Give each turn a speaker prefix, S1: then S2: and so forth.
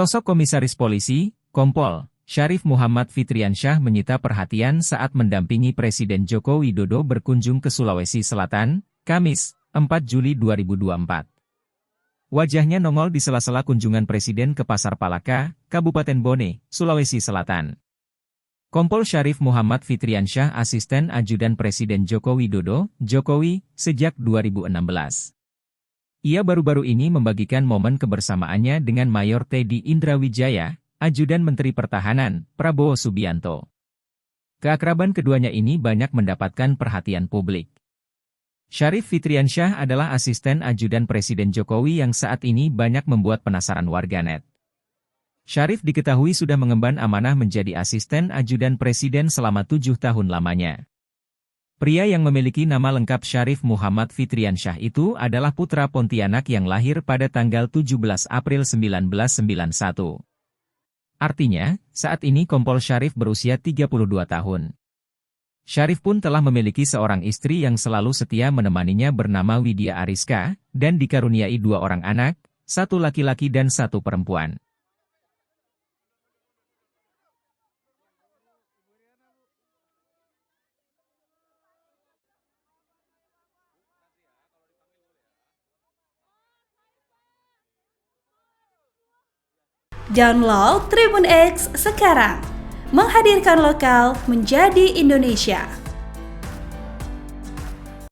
S1: Sosok Komisaris Polisi, Kompol, Syarif Muhammad Fitriansyah menyita perhatian saat mendampingi Presiden Joko Widodo berkunjung ke Sulawesi Selatan, Kamis, 4 Juli 2024. Wajahnya nongol di sela-sela kunjungan Presiden ke Pasar Palaka, Kabupaten Bone, Sulawesi Selatan. Kompol Syarif Muhammad Fitriansyah Asisten Ajudan Presiden Joko Widodo, Jokowi, sejak 2016. Ia baru-baru ini membagikan momen kebersamaannya dengan Mayor Teddy Indrawijaya, Ajudan Menteri Pertahanan, Prabowo Subianto. Keakraban keduanya ini banyak mendapatkan perhatian publik. Syarif Fitriansyah adalah asisten ajudan Presiden Jokowi yang saat ini banyak membuat penasaran warganet. Syarif diketahui sudah mengemban amanah menjadi asisten ajudan Presiden selama 7 tahun lamanya. Pria yang memiliki nama lengkap Syarif Muhammad Fitriansyah itu adalah putra Pontianak yang lahir pada tanggal 17 April 1991. Artinya, saat ini Kompol Syarif berusia 32 tahun. Syarif pun telah memiliki seorang istri yang selalu setia menemaninya bernama Widya Ariska, dan dikaruniai 2 orang anak, 1 laki-laki dan 1 perempuan.
S2: Download Tribun X sekarang, menghadirkan lokal menjadi Indonesia.